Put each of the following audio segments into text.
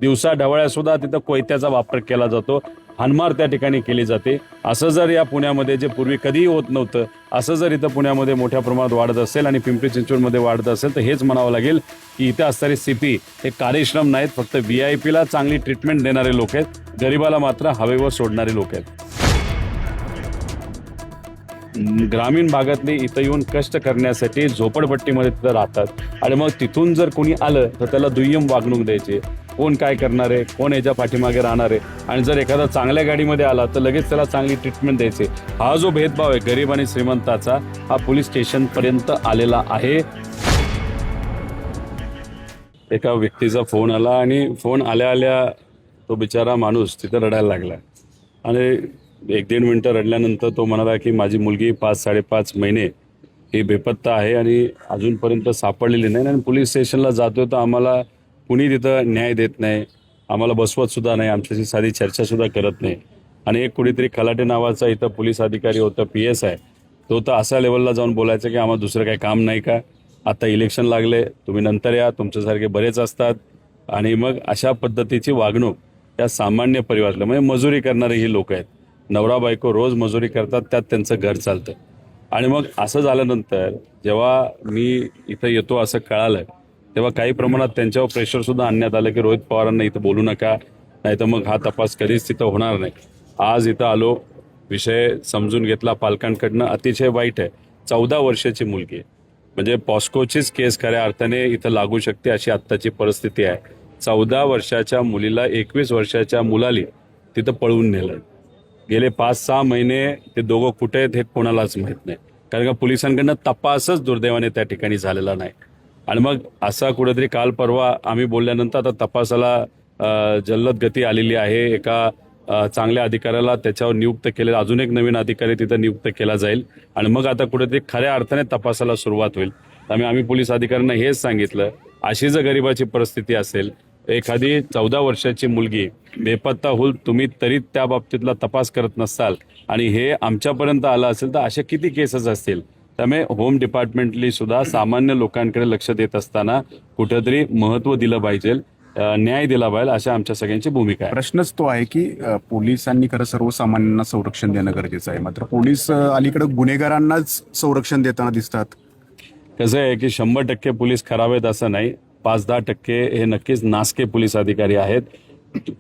दिवसा ढवळ्या सुद्धा तिथं कोयत्याचा वापर केला जातो, हाणमार त्या ठिकाणी केली जाते। असं जर या पुण्यामध्ये जे पूर्वी कधीही होत नव्हतं, असं जर इथं पुण्यामध्ये मोठ्या प्रमाणात वाढत असेल आणि पिंपरी चिंचवडमध्ये वाढत असेल तर हेच म्हणावं लागेल की इथे असणारे सीपी हे कार्यश्रम नाहीत, फक्त VIP ला चांगली ट्रीटमेंट देणारे लोक आहेत, गरिबाला मात्र हवेवर सोडणारे लोक आहेत। ग्रामीण भागातले इथं येऊन कष्ट करण्यासाठी झोपडपट्टीमध्ये तिथं राहतात आणि मग तिथून जर कोणी आलं तर त्याला दुय्यम वागणूक द्यायची, कोण काय करणार आहे, कोण याच्या पाठीमागे राहणार आहे, आणि जर एखादा चांगल्या गाडीमध्ये आला तर लगेच त्याला चांगली ट्रीटमेंट द्यायची। हा जो भेदभाव आहे गरीब आणि श्रीमंताचा हा पोलीस स्टेशन पर्यंत आलेला आहे। एका व्यक्तीचा फोन आला आणि फोन आल्या आल्या तो बिचारा माणूस तिथं रडायला लागला आणि 1-1.5 मिनिटं रडल्यानंतर तो म्हणाला की माझी मुलगी 5-5.5 महिने ही बेपत्ता आहे आणि अजूनपर्यंत सापडलेली नाही आणि पोलीस स्टेशनला जातोय तर आम्हाला कुणी तिथं न्याय देत नाही, आम्हाला बसवत सुद्धा नाही, आमच्याशी साधी चर्चा सुद्धा करत नाही। आणि एक कुणीतरी खलाटे नावाचा इथं पोलीस अधिकारी होता, PSI, तो तर अशा लेवलला जाऊन बोलायचं की आम्हाला दुसरं काही काम नाही का, आता इलेक्शन लागले, तुम्ही नंतर या, तुमच्यासारखे बरेच असतात। आणि मग अशा पद्धतीची वागणूक त्या सामान्य परिवाराला, म्हणजे मजुरी करणारे ही लोक आहेत, नवरा बायको रोज मजुरी करतात, त्यात त्यांचं घर चालतं। आणि मग असं झाल्यानंतर जेव्हा मी इथं येतो असं कळालं तेव्हा काही प्रमाणात त्यांच्यावर प्रेशर सुद्धा आणण्यात आलं की रोहित पवारांना इथं बोलू नका, नाही तर मग हा तपास कधीच तिथं होणार नाही। आज इथं आलो, विषय समजून घेतला पालकांकडनं, अतिशय वाईट आहे। 14 वर्षाची मुलगी आहे, म्हणजे पॉस्कोचीच केस खऱ्या अर्थाने इथं लागू शकते अशी आत्ताची परिस्थिती आहे। 14 वर्षाच्या मुलीला 21 वर्षाच्या मुलाली तिथं पळवून नेलं। गेले 5-6 महिने ते दोघं कुठे आहेत हे कोणालाच माहीत नाही, कारण का पोलिसांकडनं तपासच दुर्दैवाने त्या ठिकाणी झालेला नाही। आणि मग असा कुठेतरी काल परवा आम्ही बोलल्यानंतर आता तपासाला जल्लद गती आलेली आहे। एका चांगल्या अधिकाऱ्याला त्याच्यावर नियुक्त केलेला अजून एक नवीन अधिकारी तिथं नियुक्त केला जाईल आणि मग आता कुठेतरी खऱ्या अर्थाने तपासाला सुरुवात होईल। त्यामुळे आम्ही पोलीस अधिकाऱ्यांना हेच सांगितलं, अशी जर गरिबाची परिस्थिती असेल, एखादी 14 वर्षाची मुलगी बेपत्ता होईल, तुम्ही तरी त्या बाबतीतला तपास करत नसाल आणि हे आमच्यापर्यंत आलं असेल तर अशा किती केसेस असतील। त्यामुळे होम डिपार्टमेंटली सुद्धा सामान्य लोकांकडे लक्ष देत असताना कुठेतरी महत्त्व दिलं पाहिजे, न्याय दिला पाहिजे, अशा आमच्या सगळ्यांची भूमिका आहे। प्रश्नच तो आहे की पोलिसांनी खरं सर्वसामान्यांना संरक्षण देणं गरजेचं आहे, मात्र पोलीस अलीकडे गुन्हेगारांनाच संरक्षण देताना दिसतात। कसं आहे की 100% पोलीस खराब आहेत असं नाही, 5-10% हे नक्कीच नासके पोलीस अधिकारी आहेत।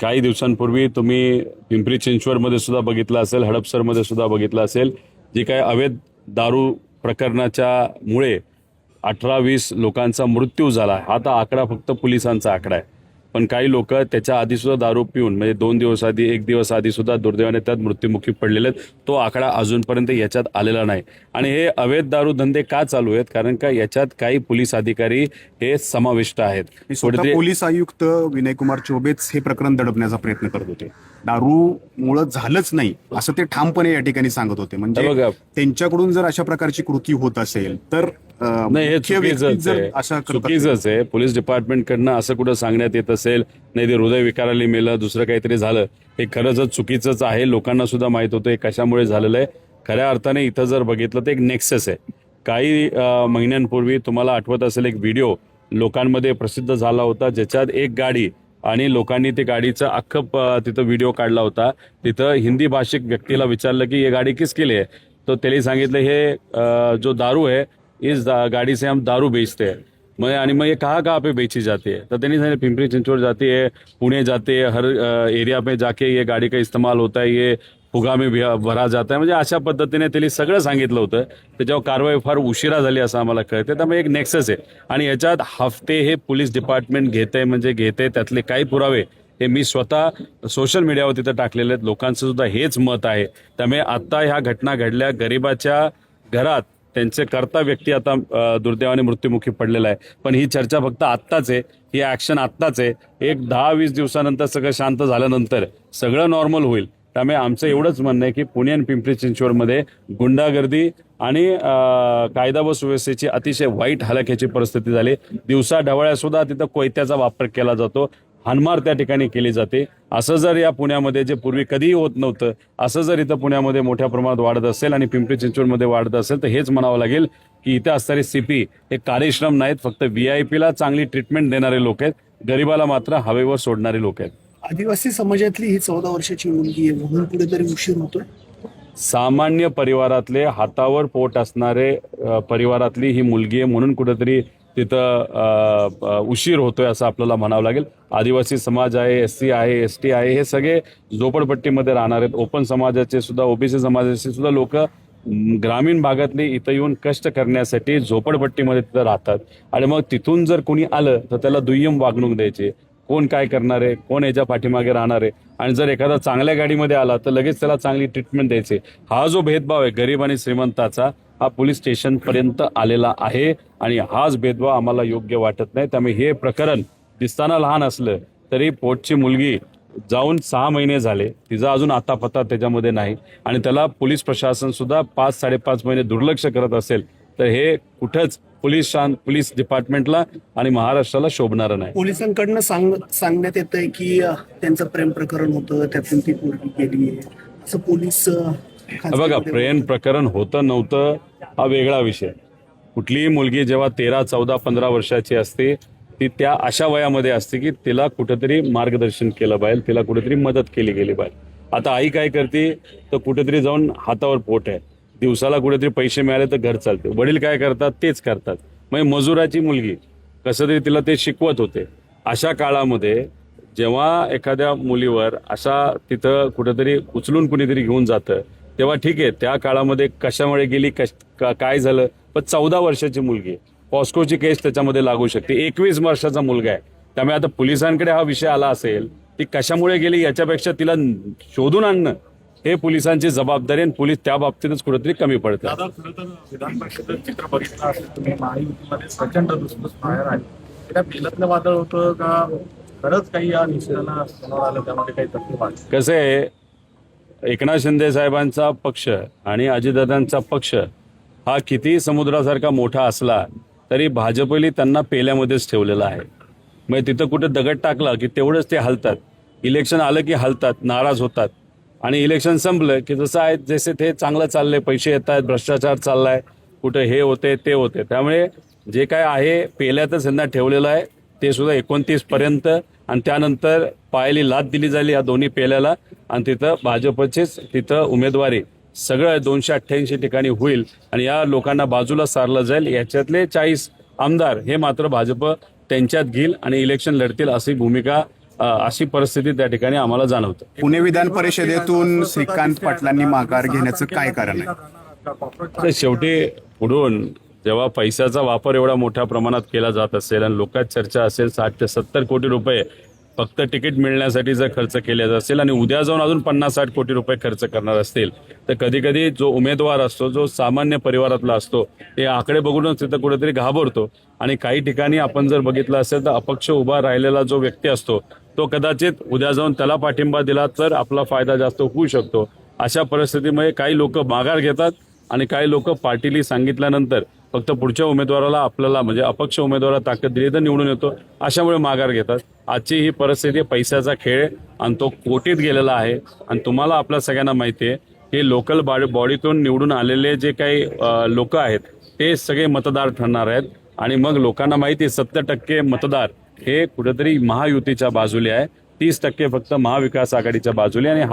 काही दिवसांपूर्वी तुम्ही पिंपरी चिंचवडमध्ये सुद्धा बघितलं असेल, हडपसरमध्ये सुद्धा बघितलं असेल, जी काय अवैध दारू प्रकरणाच्या मुळे 18-20 लोकांचा मृत्यू झाला। हा तर आकडा फक्त पोलिसांचा आकडा आहे, पण काही लोक त्याच्या आधी सुद्धा दारू पिऊन, म्हणजे 2 दिवस आधी, 1 दिवस आधी सुद्धा दुर्दैवाने त्यात मृत्युमुखी पडलेले आहेत। तो आकडा अजूनपर्यंत याच्यात आलेला नाही। आणि हे अवैध दारू धंदे का चालू आहेत, कारण का याच्यात काही पोलीस अधिकारी हे समाविष्ट आहेत। पोलीस आयुक्त विनयकुमार चौबेच हे प्रकरण दडपण्याचा प्रयत्न करत होते, दारूमुळे झालंच नाही असं ते ठामपणे या ठिकाणी सांगत होते। म्हणजे त्यांच्याकडून जर अशा प्रकारची कृती होत असेल तर नाही, हे चुकीचंच आहे। पोलीस डिपार्टमेंटकडनं असं कुठं सांगण्यात येत असेल, नाही ते हृदयविकाराने मेलं, दुसरं काहीतरी झालं, हे खरंच चुकीचंच आहे। लोकांना सुद्धा माहित होतं हे कशामुळे झालेलं आहे। खऱ्या अर्थाने इथं जर बघितलं तर एक नेक्सस आहे। काही महिन्यांपूर्वी तुम्हाला आठवत असेल एक व्हिडिओ लोकांमध्ये प्रसिद्ध झाला होता, ज्याच्यात एक गाडी आणि लोकांनी ते गाडीचं अख्खं तिथं व्हिडिओ काढला होता। तिथं हिंदी भाषिक व्यक्तीला विचारलं की ये गाडी किसके लिए है, तो त्याने सांगितलं हे जो दारू है इस गाड़ी से हम दारू बेचते हैं। आणि मग ये कहाँ पे बेची जाती है, तो त्यांनी सांगितलं पिंपरी चिंचवड जाती है, पुणे जाते है, हर एरिया में जाके ये गाड़ी का इस्तेमाल होता है, ये फुगा में भरा जाता है। म्हणजे अशा पद्धतीने त्यांनी सगळं सांगितलं होतं। त्याच्यावर कारवाई फार उशिरा झाली असं आम्हाला कळतं। त्यामुळे एक नेक्सस आहे आणि याच्यात हफ्ते हे पोलीस डिपार्टमेंट घेतंय, म्हणजे घेतंय, त्यातले काही पुरावे हे मी स्वतः सोशल मीडियावर तिथं टाकलेले आहेत। लोकांचं सुद्धा हेच मत आहे। त्यामुळे आता ह्या घटना घडल्या, गरिबाच्या घरात त्यांचे कर्ता व्यक्ती आता दुर्दैवाने मृत्युमुखी पडलेला आहे, पण ही चर्चा फक्त आत्ताच आहे, ही ऍक्शन आत्ताच आहे। एक 10-20 दिवसानंतर सगळं शांत झाल्यानंतर सगळं नॉर्मल होईल। त्यामुळे आमचं एवढंच म्हणणं आहे की पुणे आणि पिंपरी चिंचवडमध्ये गुंडागर्दी आणि कायदा व सुव्यवस्थेची अतिशय वाईट हलाखीची परिस्थिती झाली। दिवसा ढवळ्या सुद्धा तिथं कोयत्याचा वापर केला जातो, हाणमार त्या ठिकाणी केली जाते। असं जर या पुण्यामध्ये जे पूर्वी कधीही होत नव्हतं, असं जर इथं पुण्यामध्ये मोठ्या प्रमाणात वाढत असेल आणि पिंपरी चिंचवडमध्ये वाढत असेल तर हेच म्हणावं लागेल की इथे असणारे सीपी हे कार्यश्रम नाहीत, फक्त VIP ला चांगली ट्रीटमेंट देणारे लोक आहेत, गरिबाला मात्र हवेवर सोडणारे लोक आहेत. आदिवासी समाजातली ही 14 वर्षाची मुलगी आहे म्हणून कुठेतरी उशीर होतोय. सामान्य परिवारातले हातावर पोट असणारे परिवारातली ही मुलगी आहे म्हणून कुठेतरी तिथं उशीर होतोय असं आपल्याला म्हणावं लागेल. आदिवासी समाज आहे, SC आहे, ST आहे, हे सगळे झोपडपट्टीमध्ये राहणार आहेत. ओपन समाजाचे सुद्धा, OBC समाजाचे सुद्धा लोक ग्रामीण भागातले इथं येऊन कष्ट करण्यासाठी झोपडपट्टीमध्ये तिथं राहतात. आणि मग तिथून जर कोणी आलं तर त्याला दुय्यम वागणूक द्यायची. कोण काय करणार आहे, कोण याच्या पाठीमागे राहणार आहे. आणि जर एखादा चांगल्या गाडीमध्ये आला तर लगेच त्याला चांगली ट्रीटमेंट द्यायची. हा जो भेदभाव आहे गरीब आणि श्रीमंताचा, हा पोलीस स्टेशनपर्यंत आलेला आहे आणि हाच भेदभाव आम्हाला योग्य वाटत नाही. त्यामुळे हे प्रकरण दिसताना लहान असलं तरी पोटची मुलगी जाऊन 6 महिने झाले, तिचा अजून आता पत्ता त्याच्यामध्ये नाही आणि त्याला पोलीस प्रशासन सुद्धा 5-5.5 महिने दुर्लक्ष करत असेल तर हे कुठंच पोलीस डिपार्टमेंटला आणि महाराष्ट्राला शोभणारं नाही. पोलिसांकडनं सांगण्यात येतंय की त्यांचं प्रेम प्रकरण होतं, त्यातून ती मुलगी गेली आहे असं पोलीस बघा, प्रेम प्रकरण होतं नव्हतं हा वेगळा विषय. कुठलीही मुलगी जेव्हा 13, 14, 15 वर्षाची असते ती त्या अशा वयामध्ये असते की तिला कुठेतरी मार्गदर्शन केलं पाहिजे, तिला कुठेतरी मदत केली गेली पाहिजे. आता आई काय करते तर कुठेतरी जाऊन हातावर पोट आहे, दिवसाला कुठेतरी पैसे मिळाले तर घर चालते. वडील काय करतात तेच करतात. म्हणजे मजुराची मुलगी कसं तरी तिला ते शिकवत होते. अशा काळामध्ये जेव्हा एखाद्या मुलीवर अशा तिथं कुठेतरी उचलून कुणीतरी घेऊन जातं तेव्हा ठीक आहे, त्या काळामध्ये कशामुळे गेली, काय झालं, पण 14 वर्षाची मुलगी, पॉस्कोची केस त्याच्यामध्ये लागू शकते. 21 वर्षाचा मुलगा आहे. त्यामुळे आता पोलिसांकडे हा विषय आला असेल ती कशामुळे गेली याच्यापेक्षा तिला शोधून आणणं हे पोलिसांची जबाबदारी आणि पोलीस त्या बाबतीतच कुठेतरी कमी पडतात. दादा, खरं तर विधान परिषदेत चित्र बघितलं असेल तुम्ही, महायुतीमध्ये प्रचंड धुसफूस बाहेर आहे. त्या बिलातलं वादळ होतं का खरंच काही या निषेधाला समोर आलं, त्यामध्ये काही तत्व आहे? कसं आहे, एकनाथ शिंदे साहेबांचा पक्ष आणि अजितदादांचा पक्ष हा किती समुद्रासारखा मोठा असला तरी भाजपने त्यांना पेल्यामध्येच ठेवलेला आहे. मग तिथं कुठे दगड टाकला की तेवढंच ते हलतात. इलेक्शन आलं की हलतात, नाराज होतात आणि इलेक्शन संपलं की जसं आहे जसे ते चांगलं चाललंय, पैसे येत आहेत, भ्रष्टाचार चाललाय, कुठं हे होते ते होते. त्यामुळे जे काय आहे पेल्यातच यांना ठेवलेलं आहे ते सुद्धा 29 पर्यंत आणि त्यानंतर पायाली लाथ दिली झाली या दोन्ही पेल्याला आणि तिथं भाजपचेच तिथं उमेदवारी सगळं 288 ठिकाणी होईल आणि या लोकांना बाजूला सारलं जाईल. याच्यातले 40 आमदार हे मात्र भाजप त्यांच्यात घेईल आणि इलेक्शन लढतील अशी भूमिका, अशी परिस्थिती त्या ठिकाणी आम्हाला जाणवतं. पुणे विधान परिषदेतून श्रीकांत पाटलांनी माघार घेण्याचं काय कारण आहे? शेवटी पुढून जेव्हा पैशाचा वापर एवढा मोठ्या प्रमाणात केला जात असेल आणि लोकात चर्चा असेल 60 ते 70 कोटी रुपये फक्त तिकीट मिळण्यासाठी जर खर्च केले असेल आणि उद्या जाऊन अजून 50-60 कोटी रुपये खर्च करणार असतील तर कधी कधी जो उमेदवार असतो, जो सामान्य परिवारातला असतो, ते आकडे बघूनच तिथं कुठेतरी घाबरतो. आणि काही ठिकाणी आपण जर बघितलं असेल तर अपक्ष उभा राहिलेला जो व्यक्ती असतो तो कदाचित उद्या जाऊन त्याला पाठिंबा दिला तर आपला फायदा जास्त होऊ शकतो. अशा परिस्थितीमुळे काही लोक माघार घेतात आणि काही लोक पार्टीली सांगितल्यानंतर फक्त पुढच्या उमेदवाराला आपल्याला म्हणजे अपक्ष उमेदवाराला ताकद दिली तर निवडून येतो, अशामुळे माघार घेतात. आजची ही परिस्थिती पैशाचा खेळ आणि तो कोटीत गेलेला आहे. आणि तुम्हाला आपल्या सगळ्यांना माहिती आहे की लोकल बॉडीतून निवडून आलेले जे काही लोक आहेत ते सगळे मतदार ठरणार आहेत आणि मग लोकांना माहिती आहे 70% मतदार हे कुठेतरी महायुतीच्या बाजूले आहे, 30% फक्त महाविकास आघाडीच्या बाजूले. आणि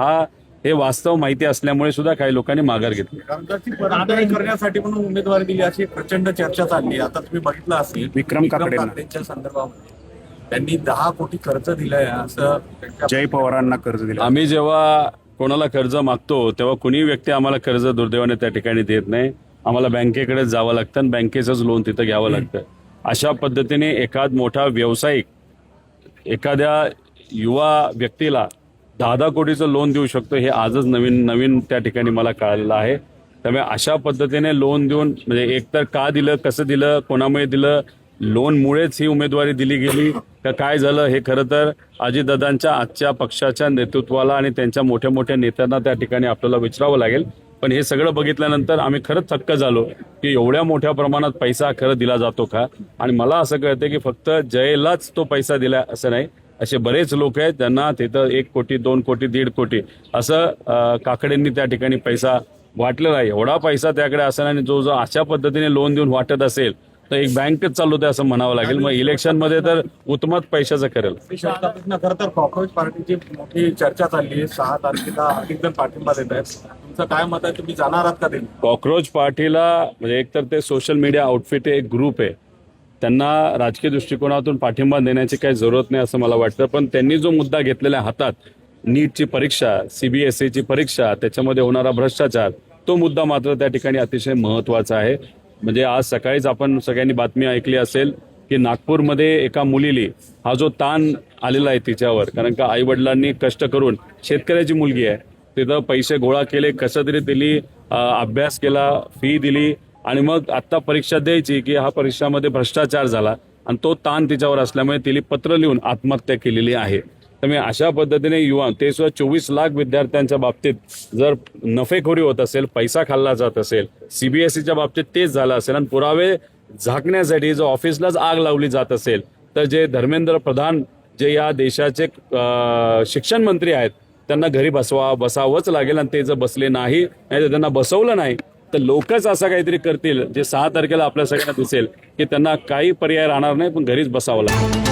हे वास्तव माहिती असल्यामुळे सुद्धा काही लोकांनी माघार घेतली. कामगारची पदाधिकारी करण्यासाठी म्हणून उमेदवारी दिली अशी प्रचंड चर्चा चालली. आता तुम्ही बघितलं असेल विक्रम काकडेंना. काकडेंच्या संदर्भामध्ये त्यांनी 10 कोटी कर्ज दिलंय असं जय पवारांना कर्ज दिलं. आम्ही जेव्हा कोणाला कर्ज मागतो तेव्हा कुणी व्यक्ती आम्हाला कर्ज दुर्दैवाने त्या ठिकाणी देत नाही. आम्हाला बँकेकडे जावं लागतं आणि बँकेचंच लोन तिथं घ्यावं लागतं. अशा पद्धतीने एखाद मोठा व्यावसायिक एखाद्या युवा व्यक्तीला 10 कोटीचं लोन देऊ शकतो हे आजच नवीन त्या ठिकाणी मला कळालेलं आहे. त्यामुळे अशा पद्धतीने लोन देऊन म्हणजे एकतर का दिलं, कसं दिलं, कोणामुळे दिलं, लोनमुळेच ही उमेदवारी दिली गेली का काय झालं, हे खरं तर अजितदादांच्या आजच्या पक्षाच्या नेतृत्वाला आणि त्यांच्या मोठ्या मोठ्या नेत्यांना त्या ठिकाणी आपल्याला विचारावं लागेल. पण हे सगळं बघितल्यानंतर आम्ही खरंच थक्क झालो की एवढ्या मोठ्या प्रमाणात पैसा खरं दिला जातो का. आणि मला असं कळतं की फक्त जयलाच तो पैसा दिला असं नाही, असे बरेच लोक आहेत ज्यांना तिथं 1 कोटी 2 कोटी 1.5 कोटी असं काकडेंनी त्या ठिकाणी पैसा वाटलेला आहे. एवढा पैसा त्याकडे असेल आणि जो अशा पद्धतीने लोन देऊन वाटत असेल तर एक बँकच चालवते असं म्हणावं लागेल. मग इलेक्शनमध्ये तर उत्तमत पैशाचं करेल. खरं तर कॉक्रोच पार्टीची मोठी चर्चा चालली आहे. 6 तारखेला अनेक जण पाठिंबा देत आहेत. तुमचं काय मत आहे? तुम्ही जाणार आहात का ते? कॉक्रोच पार्टीला म्हणजे एकतर ते सोशल मीडिया आउटफिट एक ग्रुप आहे, त्यांना राजकीय दृष्टिकोनातून पाठिंबा देण्याची काही जरूरत नाही असं मला वाटतं. पण त्यांनी जो मुद्दा घेतलेला हातात, नीटची परीक्षा, CBSEची परीक्षा, त्याच्यामध्ये होणारा भ्रष्टाचार, तो मुद्दा मात्र त्या ठिकाणी अतिशय महत्त्वाचा आहे. म्हणजे आज सकाळीच आपण सगळ्यांनी बातमी ऐकली असेल की नागपूरमध्ये एका मुलीली हा जो ताण आलेला आहे तिच्यावर, कारण का आईवडिलांनी कष्ट करून, शेतकऱ्याची मुलगी आहे, तिथं पैसे गोळा केले, कसं तरी दिली, अभ्यास केला, फी दिली आणि मग आत्ता परीक्षा द्यायची की हा परीक्षामध्ये भ्रष्टाचार झाला आणि तो ताण तिच्यावर असल्यामुळे तिने पत्र लिहून आत्महत्या केलेली आहे. त्यामुळे अशा पद्धतीने युवा, ते सुद्धा 24 लाख विद्यार्थ्यांच्या बाबतीत जर नफेखोरी होत असेल, पैसा खाल्ला जात असेल, CBSEच्या बाबतीत तेच झालं असेल आणि पुरावे झाकण्यासाठी जो ऑफिसलाच आग लावली जात असेल, तर जे धर्मेंद्र प्रधान जे या देशाचे शिक्षण मंत्री आहेत, त्यांना घरी बसावंच लागेल. आणि ते जर बसले नाही तर त्यांना बसवलं नाही तर लोकच असं काहीतरी करतील जे 6 तारखेला आपल्या सगळ्यांना दिसेल की त्यांना काही पर्याय राहणार नाही, पण घरीच बसावं लागेल.